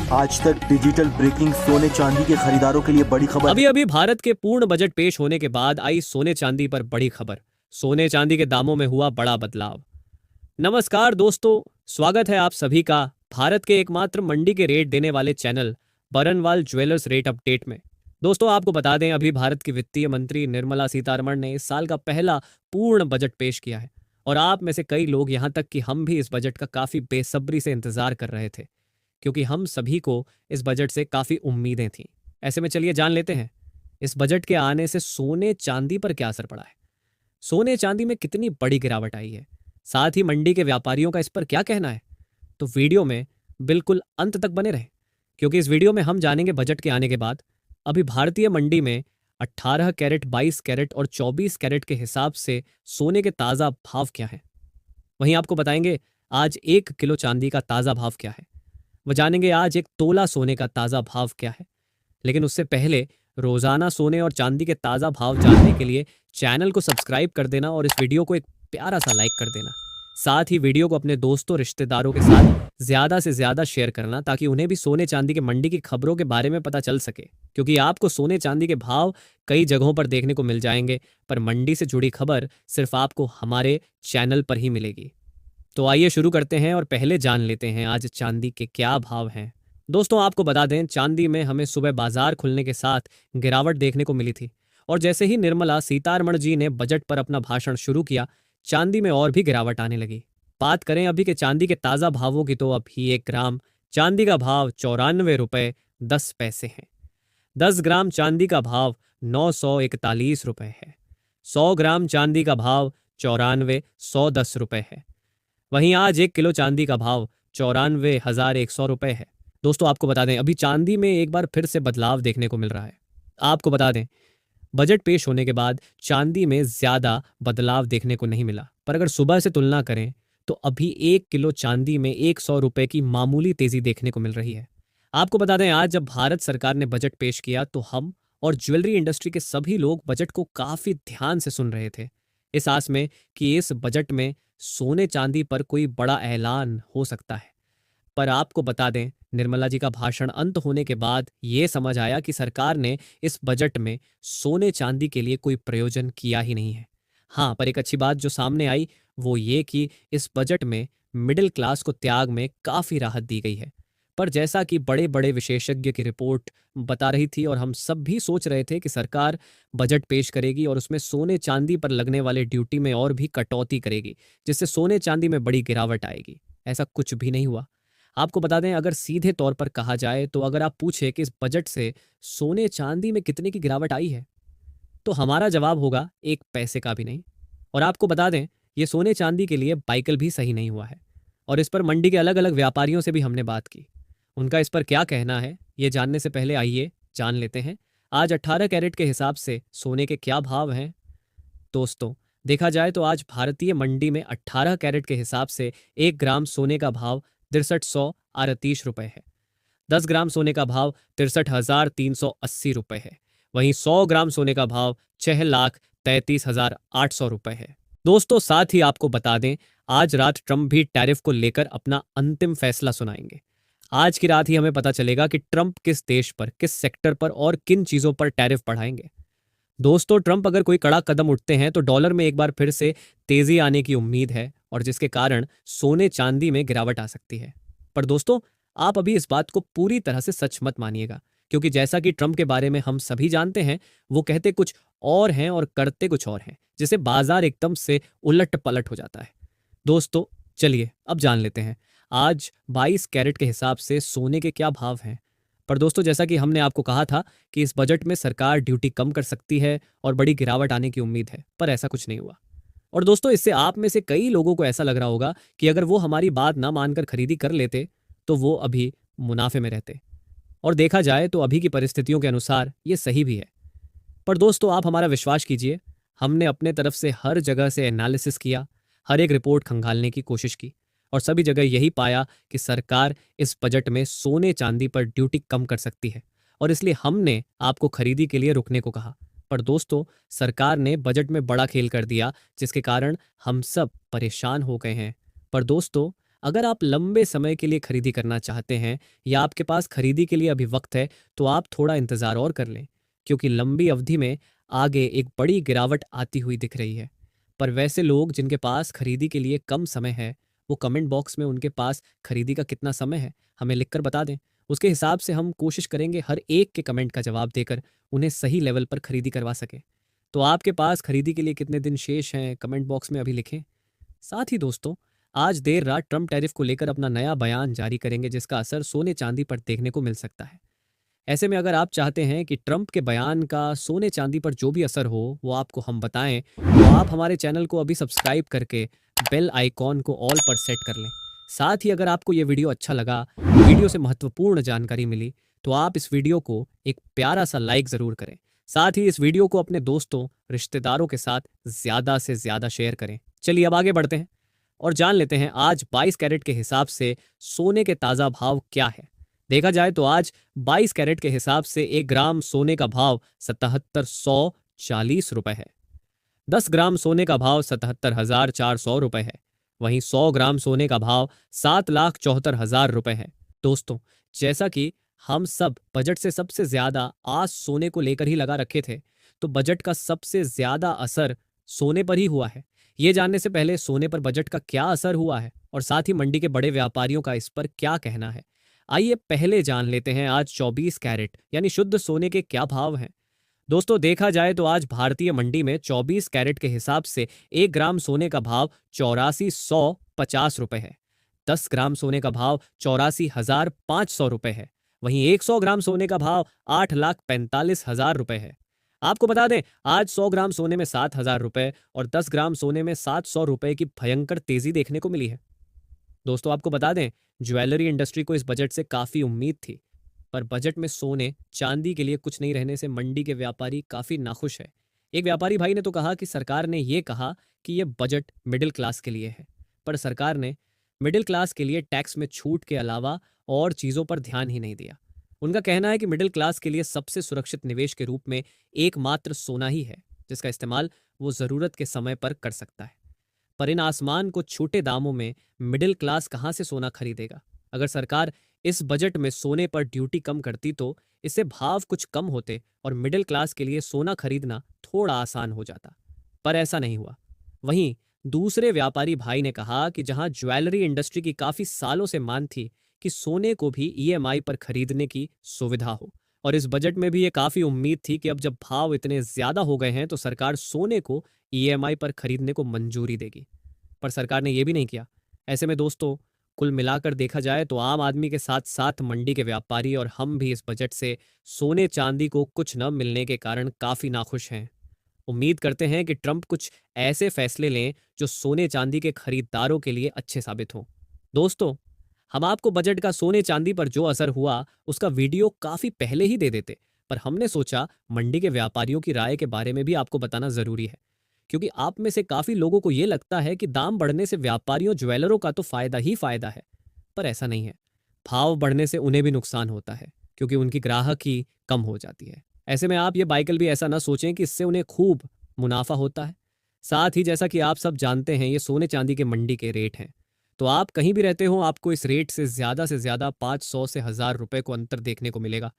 आज तक digital breaking सोने चांदी के खरीदारों के लिए बड़ी खबर। अभी अभी भारत के पूर्ण बजट पेश होने के बाद आई सोने चांदी पर बड़ी खबर। सोने चांदी के दामों में हुआ बड़ा बदलाव। नमस्कार दोस्तों, स्वागत है आप सभी का भारत के एकमात्र मंडी के रेट देने वाले channel Baranwal jewellers rate update में। दोस्तों, आपको बता दें, अभी भारत की वित्तीय मंत्री निर्मला सीतारमण ने इस साल का पहला पूर्ण बजट पेश किया है और आप में से कई लोग, यहां तक कि हम भी, इस बजट का काफी बेसब्री से इंतजार कर रहे थे क्योंकि हम सभी को इस बजट से काफी उम्मीदें थीं। ऐसे में चलिए जान लेते हैं इस बजट के आने से सोने चांदी पर क्या असर पड़ा है, सोने चांदी में कितनी बड़ी गिरावट आई है, साथ ही मंडी के व्यापारियों का इस पर क्या कहना है। तो वीडियो में बिल्कुल अंत तक बने रहें क्योंकि इस वीडियो में हम जानेंगे बजट के आने के बाद अभी भारतीय मंडी में 18 कैरेट, 22 कैरेट और 24 कैरेट के हिसाब से सोने के ताज़ा भाव क्या हैं। वहीं आपको बताएंगे आज 1 किलो चांदी का ताज़ा भाव क्या है, वह जानेंगे आज 1 तोला सोने का ताज़ा भाव क्या है। लेकिन उससे पहले रोजाना सोने और चांदी के ताज़ा भाव जानने के लिए चैनल को सब्सक्राइब कर देना और इस वीडियो को एक प्यारा सा लाइक कर देना। साथ ही वीडियो को अपने दोस्तों, रिश्तेदारों के साथ ज़्यादा से ज़्यादा शेयर करना ताकि उन्हें भी सोने चांदी के मंडी की खबरों के बारे में पता चल सके, क्योंकि आपको सोने चांदी के भाव कई जगहों पर देखने को मिल जाएंगे, पर मंडी से जुड़ी खबर सिर्फ आपको हमारे चैनल पर ही मिलेगी। तो आइए शुरू करते हैं और पहले जान लेते हैं आज चांदी के क्या भाव हैं। दोस्तों, आपको बता दें, चांदी में हमें सुबह बाजार खुलने के साथ गिरावट देखने को मिली थी और जैसे ही निर्मला सीतारमण जी ने बजट पर अपना भाषण शुरू किया, चांदी में और भी गिरावट आने लगी। बात करें अभी के चांदी के ताज़ा भावों की तो अभी 1 ग्राम चांदी का भाव 94 रुपये 10 पैसे है। 10 ग्राम चांदी का भाव 941 रुपये है। 100 ग्राम चांदी का भाव 94 110 रुपये है। वहीं आज 1 किलो चांदी का भाव 94,100 रुपये है। दोस्तों, आपको बता दें, अभी चांदी में एक बार फिर से बदलाव देखने को मिल रहा है। आपको बता दें, बजट पेश होने के बाद चांदी में ज़्यादा बदलाव देखने को नहीं मिला, पर अगर सुबह से तुलना करें तो अभी 1 किलो चांदी में 100 रुपये की मामूली तेज़ी देखने को मिल रही है। आपको बता दें, आज जब भारत सरकार ने बजट पेश किया तो हम और ज्वेलरी इंडस्ट्री के सभी लोग बजट को काफ़ी ध्यान से सुन रहे थे, इस आस में कि इस बजट में सोने चांदी पर कोई बड़ा ऐलान हो सकता है। पर आपको बता दें, निर्मला जी का भाषण अंत होने के बाद ये समझ आया कि सरकार ने इस बजट में सोने चांदी के लिए कोई प्रयोजन किया ही नहीं है। हाँ, पर एक अच्छी बात जो सामने आई वो ये कि इस बजट में मिडिल क्लास को त्याग में काफ़ी राहत दी गई है। पर जैसा कि बड़े बड़े विशेषज्ञ की रिपोर्ट बता रही थी और हम सब भी सोच रहे थे कि सरकार बजट पेश करेगी और उसमें सोने चांदी पर लगने वाले ड्यूटी में और भी कटौती करेगी, जिससे सोने चांदी में बड़ी गिरावट आएगी, ऐसा कुछ भी नहीं हुआ। आपको बता दें, अगर सीधे तौर पर कहा जाए तो अगर आप पूछे कि इस बजट से सोने चांदी में कितने की गिरावट आई है, तो हमारा जवाब होगा 1 पैसे का भी नहीं। और आपको बता दें, ये सोने चांदी के लिए बाइकल भी सही नहीं हुआ है और इस पर मंडी के अलग अलग व्यापारियों से भी हमने बात की। उनका इस पर क्या कहना है, ये जानने से पहले आइए जान लेते हैं आज 18 कैरेट के हिसाब से सोने के क्या भाव हैं। दोस्तों, देखा जाए तो आज भारतीय मंडी में 18 कैरेट के हिसाब से 1 ग्राम सोने का भाव 6338 रुपये है। 10 ग्राम सोने का भाव 63,380 रुपये है। वहीं 100 ग्राम सोने का भाव 6,33,800 रुपये है। दोस्तों, साथ ही आपको बता दें, आज रात ट्रंप भी टैरिफ को लेकर अपना अंतिम फैसला सुनाएंगे। आज की रात ही हमें पता चलेगा कि ट्रंप किस देश पर, किस सेक्टर पर और किन चीज़ों पर टैरिफ बढ़ाएंगे। दोस्तों, ट्रंप अगर कोई कड़ा कदम उठते हैं तो डॉलर में एक बार फिर से तेजी आने की उम्मीद है और जिसके कारण सोने चांदी में गिरावट आ सकती है। पर दोस्तों, आप अभी इस बात को पूरी तरह से सच मत मानिएगा, क्योंकि जैसा कि ट्रंप के बारे में हम सभी जानते हैं, वो कहते कुछ और हैं और करते कुछ और हैं, जिससे बाजार एकदम से उलट पलट हो जाता है। दोस्तों, चलिए अब जान लेते हैं आज 22 कैरेट के हिसाब से सोने के क्या भाव हैं। पर दोस्तों, जैसा कि हमने आपको कहा था कि इस बजट में सरकार ड्यूटी कम कर सकती है और बड़ी गिरावट आने की उम्मीद है, पर ऐसा कुछ नहीं हुआ। और दोस्तों, इससे आप में से कई लोगों को ऐसा लग रहा होगा कि अगर वो हमारी बात ना मानकर खरीदी कर लेते तो वो अभी मुनाफे में रहते, और देखा जाए तो अभी की परिस्थितियों के अनुसार ये सही भी है। पर दोस्तों, आप हमारा विश्वास कीजिए, हमने अपने तरफ से हर जगह से एनालिसिस किया, हर एक रिपोर्ट खंगालने की कोशिश की और सभी जगह यही पाया कि सरकार इस बजट में सोने चांदी पर ड्यूटी कम कर सकती है और इसलिए हमने आपको खरीदी के लिए रुकने को कहा। पर दोस्तों, सरकार ने बजट में बड़ा खेल कर दिया, जिसके कारण हम सब परेशान हो गए हैं। पर दोस्तों, अगर आप लंबे समय के लिए खरीदी करना चाहते हैं या आपके पास खरीदी के लिए अभी वक्त है, तो आप थोड़ा इंतज़ार और कर लें, क्योंकि लंबी अवधि में आगे एक बड़ी गिरावट आती हुई दिख रही है। पर वैसे लोग जिनके पास खरीदी के लिए कम समय है, वो कमेंट बॉक्स में उनके पास खरीदी का कितना समय है हमें लिखकर बता दें। उसके हिसाब से हम कोशिश करेंगे हर एक के कमेंट का जवाब देकर उन्हें सही लेवल पर खरीदी करवा सके। तो आपके पास खरीदी के लिए कितने दिन शेष हैं, कमेंट बॉक्स में अभी लिखें। साथ ही दोस्तों, आज देर रात ट्रंप टैरिफ को लेकर अपना नया बयान जारी करेंगे, जिसका असर सोने चांदी पर देखने को मिल सकता है। ऐसे में अगर आप चाहते हैं कि ट्रंप के बयान का सोने चांदी पर जो भी असर हो वो आपको हम बताएं, तो आप हमारे चैनल को अभी सब्सक्राइब करके बेल आइकॉन को ऑल पर सेट कर लें। साथ ही अगर आपको ये वीडियो अच्छा लगा, वीडियो से महत्वपूर्ण जानकारी मिली, तो आप इस वीडियो को एक प्यारा सा लाइक ज़रूर करें। साथ ही इस वीडियो को अपने दोस्तों, रिश्तेदारों के साथ ज़्यादा से ज़्यादा शेयर करें। चलिए अब आगे बढ़ते हैं और जान लेते हैं आज 22 कैरेट के हिसाब से सोने के ताज़ा भाव क्या है। देखा जाए तो आज 22 कैरेट के हिसाब से 1 ग्राम सोने का भाव 7740 रुपए है। 10 ग्राम सोने का भाव 77,400 रुपए है। वहीं 100 ग्राम सोने का भाव 7,74,000 रुपए है। दोस्तों, जैसा कि हम सब बजट से सबसे ज्यादा आस सोने को लेकर ही लगा रखे थे, तो बजट का सबसे ज्यादा असर सोने पर ही हुआ है। ये जानने से पहले सोने पर बजट का क्या असर हुआ है और साथ ही मंडी के बड़े व्यापारियों का इस पर क्या कहना है, आइए पहले जान लेते हैं आज 24 कैरेट यानी शुद्ध सोने के क्या भाव हैं। दोस्तों, देखा जाए तो आज भारतीय मंडी में 24 कैरेट के हिसाब से 1 ग्राम सोने का भाव 8450 रुपए है। 10 ग्राम सोने का भाव 84,500 रुपए है। वहीं 100 ग्राम सोने का भाव 8,45,000 रुपए है। आपको बता दें, आज 100 ग्राम सोने में 7,000 रुपए और 10 ग्राम सोने में 700 रुपए की भयंकर तेजी देखने को मिली है। दोस्तों, आपको बता दें, ज्वेलरी इंडस्ट्री को इस बजट से काफ़ी उम्मीद थी, पर बजट में सोने चांदी के लिए कुछ नहीं रहने से मंडी के व्यापारी काफ़ी नाखुश है। एक व्यापारी भाई ने तो कहा कि सरकार ने ये कहा कि ये बजट मिडिल क्लास के लिए है, पर सरकार ने मिडिल क्लास के लिए टैक्स में छूट के अलावा और चीज़ों पर ध्यान ही नहीं दिया। उनका कहना है कि मिडिल क्लास के लिए सबसे सुरक्षित निवेश के रूप में एकमात्र सोना ही है, जिसका इस्तेमाल वो ज़रूरत के समय पर कर सकता है। पर इन आसमान को छोटे दामों में मिडिल क्लास कहाँ से सोना खरीदेगा? अगर सरकार इस बजट में सोने पर ड्यूटी कम करती तो इससे भाव कुछ कम होते और मिडिल क्लास के लिए सोना खरीदना थोड़ा आसान हो जाता, पर ऐसा नहीं हुआ। वहीं दूसरे व्यापारी भाई ने कहा कि जहां ज्वेलरी इंडस्ट्री की काफी सालों से मांग थी कि सोने को भी ईएमआई पर खरीदने की सुविधा हो, और इस बजट में भी ये काफी उम्मीद थी कि अब जब भाव इतने ज्यादा हो गए हैं तो सरकार सोने को ईएमआई पर खरीदने को मंजूरी देगी, पर सरकार ने यह भी नहीं किया। ऐसे में दोस्तों, कुल मिलाकर देखा जाए तो आम आदमी के साथ साथ मंडी के व्यापारी और हम भी इस बजट से सोने चांदी को कुछ न मिलने के कारण काफ़ी नाखुश हैं। उम्मीद करते हैं कि ट्रंप कुछ ऐसे फैसले लें जो सोने चांदी के खरीदारों के लिए अच्छे साबित हों। दोस्तों, हम आपको बजट का सोने चांदी पर जो असर हुआ उसका वीडियो काफ़ी पहले ही दे देते, पर हमने सोचा मंडी के व्यापारियों की राय के बारे में भी आपको बताना ज़रूरी है, क्योंकि आप में से काफ़ी लोगों को ये लगता है कि दाम बढ़ने से व्यापारियों, ज्वेलरों का तो फ़ायदा ही फ़ायदा है, पर ऐसा नहीं है। भाव बढ़ने से उन्हें भी नुकसान होता है, क्योंकि उनकी ग्राहक ही कम हो जाती है। ऐसे में आप ये बाइकल भी ऐसा ना सोचें कि इससे उन्हें खूब मुनाफा होता है। साथ ही जैसा कि आप सब जानते हैं, ये सोने चांदी के मंडी के रेट हैं, तो आप कहीं भी रहते हो आपको इस रेट से ज़्यादा 500 से 1000 रुपए को अंतर देखने को मिलेगा।